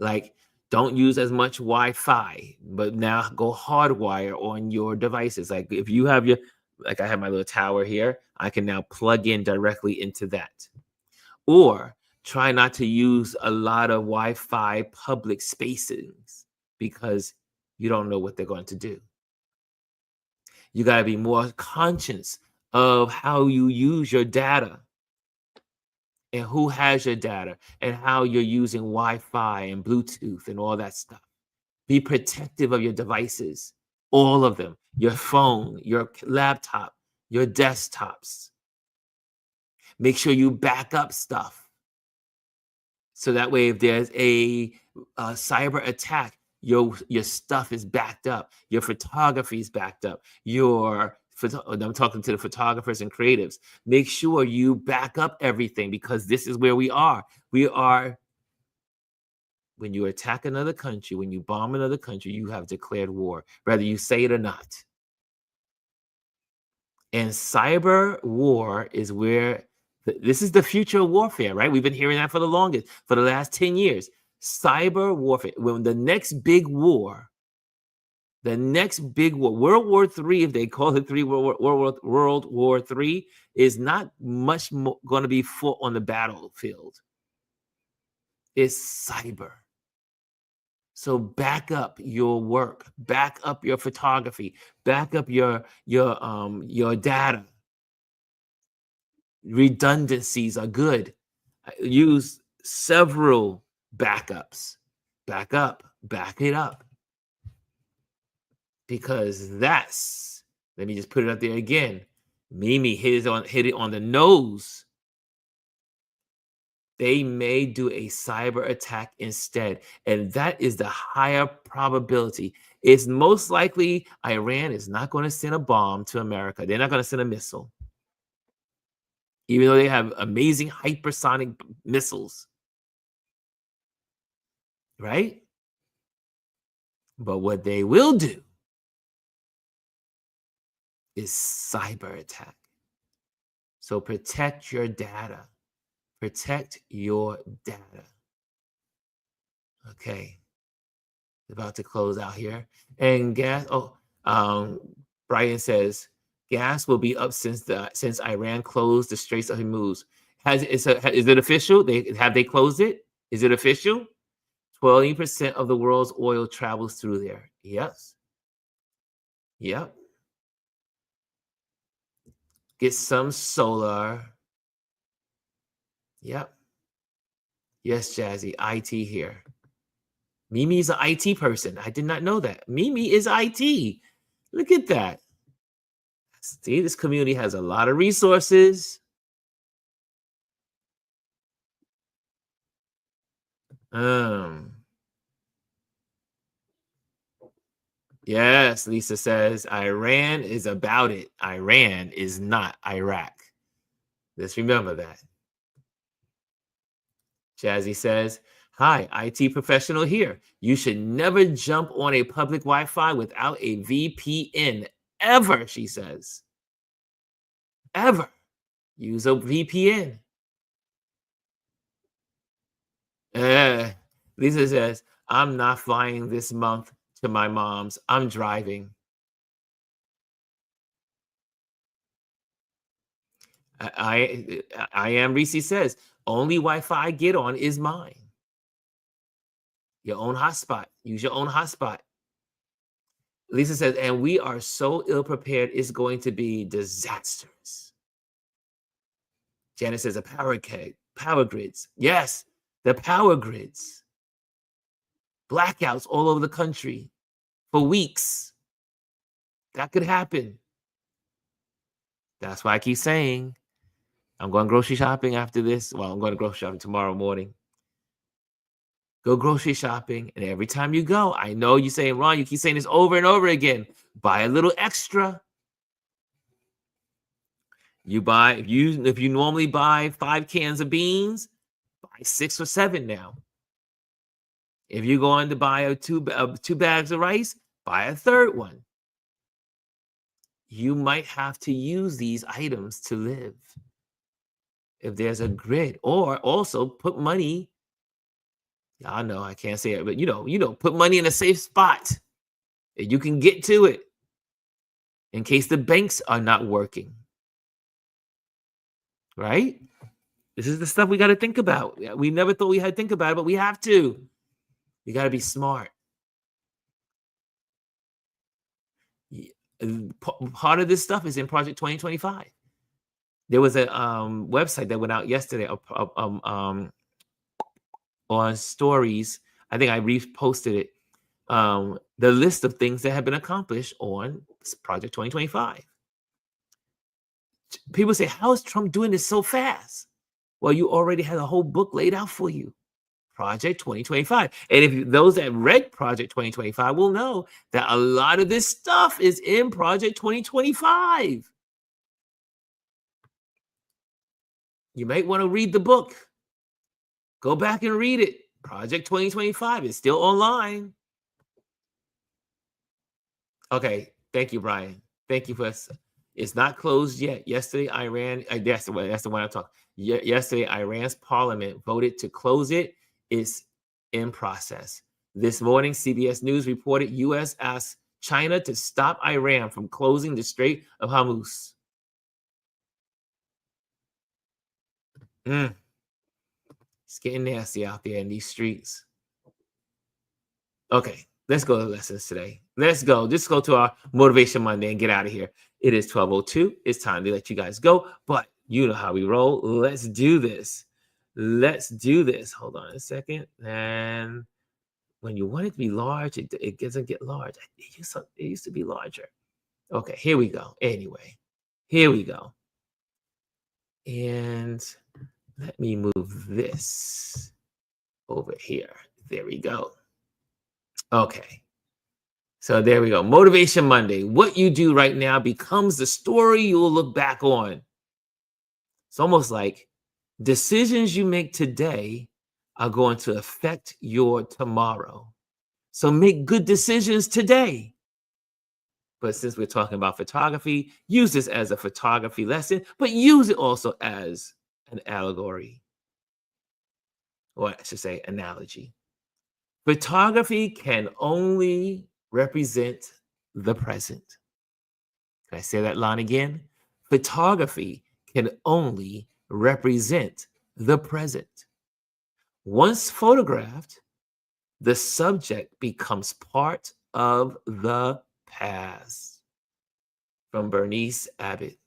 Like, don't use as much Wi-Fi, but now go hardwire on your devices. Like if you have like I have my little tower here, I can now plug in directly into that. Or try not to use a lot of Wi-Fi public spaces because you don't know what they're going to do. You got to be more conscious of how you use your data. and who has your data and how you're using Wi-Fi and Bluetooth and all that stuff. Be protective of your devices, all of them, your phone, your laptop, your desktops. Make sure you back up stuff. So that way, if there's a cyber attack, your stuff is backed up. Your photography is backed up. I'm talking to the photographers and creatives. Make sure you back up everything because this is where we are. We are when you attack another country, when you bomb another country, you have declared war, whether you say it or not. And cyber war is where this is the future of warfare, right? We've been hearing that for the longest, for the last 10 years. Cyber warfare, when the next big war, World War III, if they call it World War III, is not much going to be fought on the battlefield. It's cyber. So back up your work, back up your photography, back up your data. Redundancies are good. Use several backups. Back up, back it up. Because let me just put it up there again. Mimi hit it on the nose. They may do a cyber attack instead. And that is the higher probability. It's most likely Iran is not going to send a bomb to America. They're not going to send a missile. Even though they have amazing hypersonic missiles. Right? But what they will do is cyber attack. So protect your data. Protect your data. Okay. About to close out here. And gas, Brian says, gas will be up since Iran closed the Straits of Hormuz. Is it official? Have they closed it? Is it official? 20% of the world's oil travels through there. Yes. Yep. Get some solar. Yep. Yes, Jazzy. IT here. Mimi's an IT person. I did not know that. Mimi is IT. Look at that. See, this community has a lot of resources. Yes, Lisa says Iran is about it. Iran is not Iraq. Let's remember that. Jazzy says, hi, IT professional here. You should never jump on a public Wi-Fi without a VPN. Ever, she says. Ever. Use a VPN. Lisa says, I'm not flying this month to my mom's. I'm driving. I am Reese says, only Wi-Fi I get on is mine. Your own hotspot. Use your own hotspot. Lisa says, and we are so ill prepared, it's going to be disastrous. Janice says, power grids. Yes, the power grids. Blackouts all over the country for weeks. That could happen. That's why I keep saying, I'm going grocery shopping after this. Well, I'm going to grocery shopping tomorrow morning. Go grocery shopping, and every time you go, I know you're saying, Ron, you keep saying this over and over again. Buy a little extra. If you normally buy 5 cans of beans, buy 6 or 7 now. If you're going to buy two bags of rice, buy a third one. You might have to use these items to live. If there's a grid, or also put money. I know I can't say it, but put money in a safe spot. You can get to it in case the banks are not working. Right? This is the stuff we got to think about. We never thought we had to think about it, but we have to. You got to be smart. Part of this stuff is in Project 2025. There was a website that went out yesterday on stories. I think I reposted it. The list of things that have been accomplished on Project 2025. People say, how is Trump doing this so fast? Well, you already had a whole book laid out for you. Project 2025. And if those that read Project 2025 will know that a lot of this stuff is in Project 2025. You might want to read the book. Go back and read it. Project 2025 is still online. Okay. Thank you, Brian. Thank you for us. It's not closed yet. Yesterday, Iran, that's the one I'm talking. Yesterday, Iran's parliament voted to close it. It's in process. This morning, CBS News reported U.S. asked China to stop Iran from closing the Strait of Hormuz. It's getting nasty out there in these streets. Okay, let's go to the lessons today. Let's go. Just go to our Motivation Monday and get out of here. It is 12:02. It's time to let you guys go, but you know how we roll. Let's do this. Let's do this. Hold on a second. And when you want it to be large, it doesn't get large. It used to be larger. Okay, here we go. Anyway, here we go. And let me move this over here. There we go. Okay. So there we go. Motivation Monday. What you do right now becomes the story you will look back on. It's almost like decisions you make today are going to affect your tomorrow. So make good decisions today. But since we're talking about photography, use this as a photography lesson, but use it also as an allegory, or I should say analogy. Photography can only represent the present. Can I say that line again? Photography can only represent the present. Once photographed, the subject becomes part of the past. From Bernice Abbott.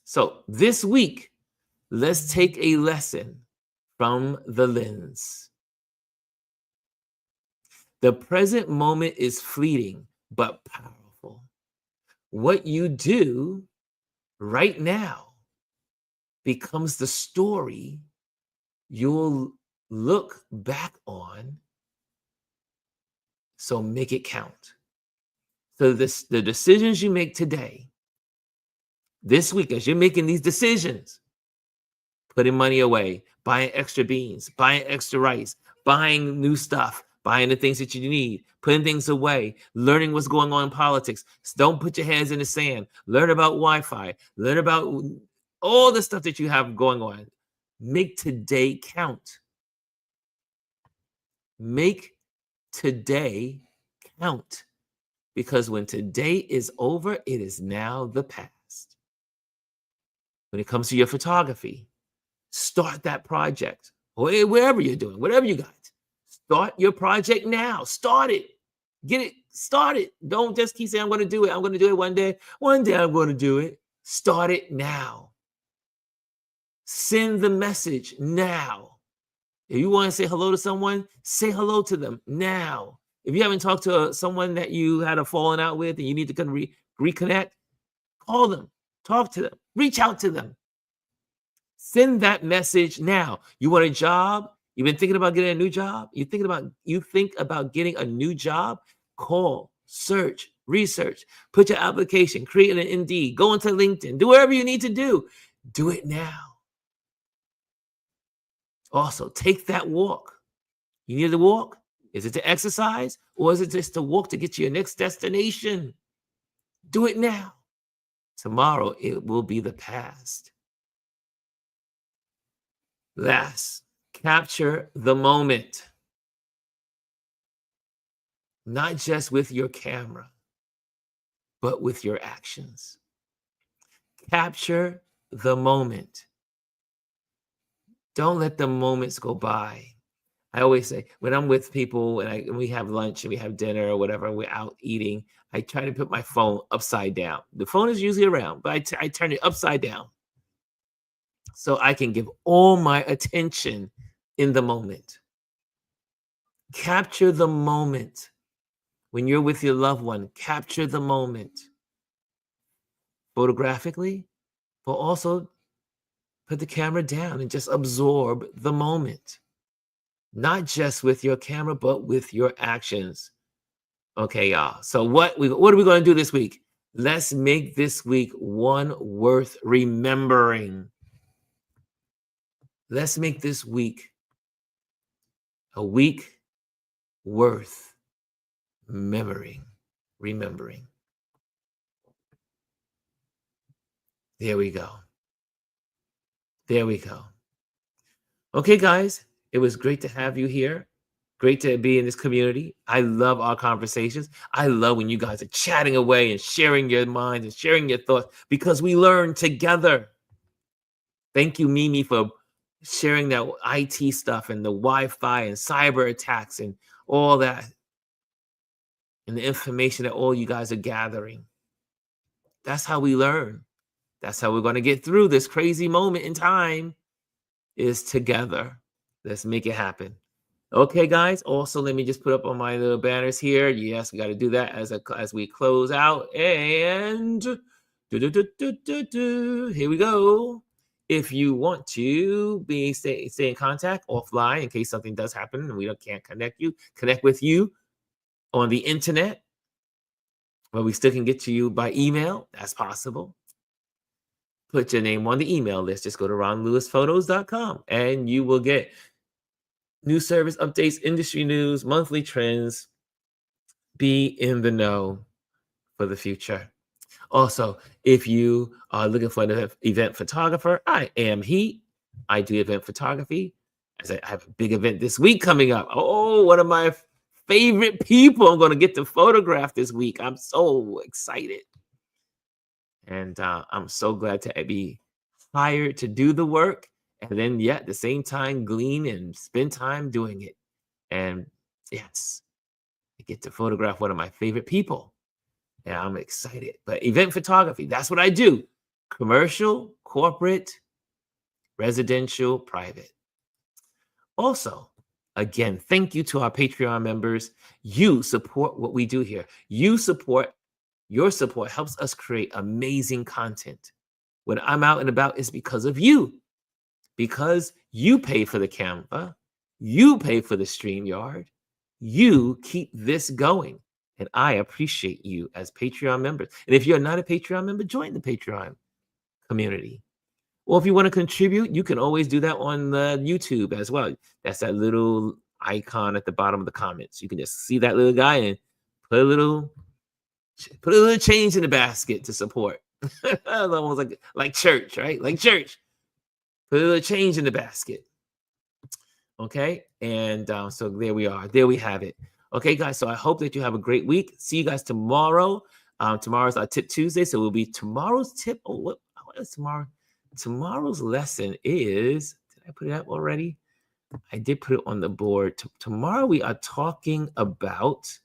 So this week, let's take a lesson from the lens. The present moment is fleeting, but powerful. What you do right now becomes the story you'll look back on. So make it count. So the decisions you make today, this week, as you're making these decisions, putting money away, buying extra beans, buying extra rice, buying new stuff, buying the things that you need, putting things away, learning what's going on in politics. Don't put your hands in the sand. Learn about Wi-Fi. Learn about all the stuff that you have going on. Make today count. Make today count. Because when today is over, it is now the past. When it comes to your photography, start that project. Or wherever you're doing, whatever you got. Start your project now. Start it. Get it started. Don't just keep saying, I'm going to do it. I'm going to do it one day. One day I'm going to do it. Start it now. Send the message now. If you want to say hello to someone, say hello to them now. If you haven't talked to someone that you had a falling out with and you need to reconnect, call them, talk to them, reach out to them. Send that message now. You want a job? You've been thinking about getting a new job? You think about getting a new job? Call, search, research, put your application, create an Indeed, go into LinkedIn, do whatever you need to do. Do it now. Also, take that walk. You need to walk? Is it to exercise or is it just to walk to get to your next destination? Do it now. Tomorrow, it will be the past. Last, capture the moment. Not just with your camera, but with your actions. Capture the moment. Don't let the moments go by. I always say, when I'm with people and we have lunch and we have dinner or whatever, and we're out eating, I try to put my phone upside down. The phone is usually around, but I turn it upside down. so I can give all my attention in the moment. Capture the moment. When you're with your loved one, capture the moment photographically, but also put the camera down and just absorb the moment. Not just with your camera, but with your actions. Okay, y'all. So what are we going to do this week? Let's make this week one worth remembering. Let's make this week a week worth remembering. There we go. There we go. Okay, guys, it was great to have you here. Great to be in this community. I love our conversations. I love when you guys are chatting away and sharing your minds and sharing your thoughts because we learn together. Thank you, Mimi, for sharing that IT stuff and the Wi-Fi and cyber attacks and all that and the information that all you guys are gathering. That's how we learn. That's how we're going to get through this crazy moment in time is together. Let's make it happen. Okay, guys. Also, let me just put up on my little banners here. Yes, we got to do that as we close out. And here we go. If you want to stay in contact offline in case something does happen and we can't connect with you on the internet, but we still can get to you by email. That's possible. Put your name on the email list. Just go to ronlewisphotos.com and you will get new service updates, industry news, monthly trends. Be in the know for the future. Also, if you are looking for an event photographer, I am he. I do event photography. As I have a big event this week coming up. Oh, one of my favorite people I'm going to get to photograph this week. I'm so excited. And I'm so glad to be hired to do the work and then, at the same time, glean and spend time doing it. And yes, I get to photograph one of my favorite people. And I'm excited. But event photography, that's what I do. Commercial, corporate, residential, private. Also, again, thank you to our Patreon members. You support what we do here. Your support helps us create amazing content. When I'm out and about, it's because of you. Because you pay for the Canva, you pay for the StreamYard, you keep this going. And I appreciate you as Patreon members. And if you're not a Patreon member, join the Patreon community. Or if you want to contribute, you can always do that on YouTube as well. That's that little icon at the bottom of the comments. You can just see that little guy and put a little change in the basket to support. Almost like church, right? Like church. Put a little change in the basket. Okay. And so there we are. There we have it. Okay, guys. So I hope that you have a great week. See you guys tomorrow. Tomorrow's our Tip Tuesday. So we'll be tomorrow's tip. Oh, what is tomorrow? Tomorrow's lesson is, did I put it up already? I did put it on the board. Tomorrow we are talking about,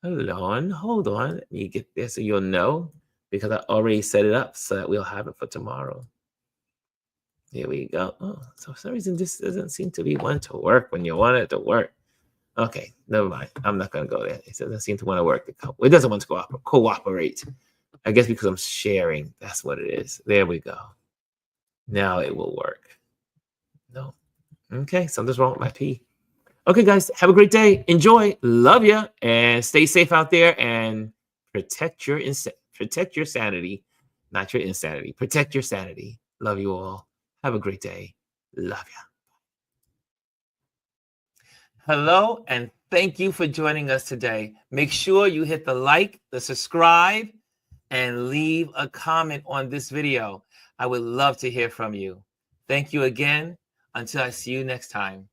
hold on. Let me get there so you'll know, because I already set it up so that we'll have it for tomorrow. Here we go. Oh, so for some reason this doesn't seem to be one to work when you want it to work. Okay, never mind. I'm not going to go there. It doesn't seem to want to work. It doesn't want to cooperate. I guess because I'm sharing. That's what it is. There we go. Now it will work. No. Okay, something's wrong with my P. Okay, guys, have a great day. Enjoy. Love you. And stay safe out there and protect your sanity, not your insanity. Protect your sanity. Love you all. Have a great day. Love you. Hello, and thank you for joining us today. Make sure you hit the like, the subscribe, and leave a comment on this video. I would love to hear from you. Thank you again. Until I see you next time.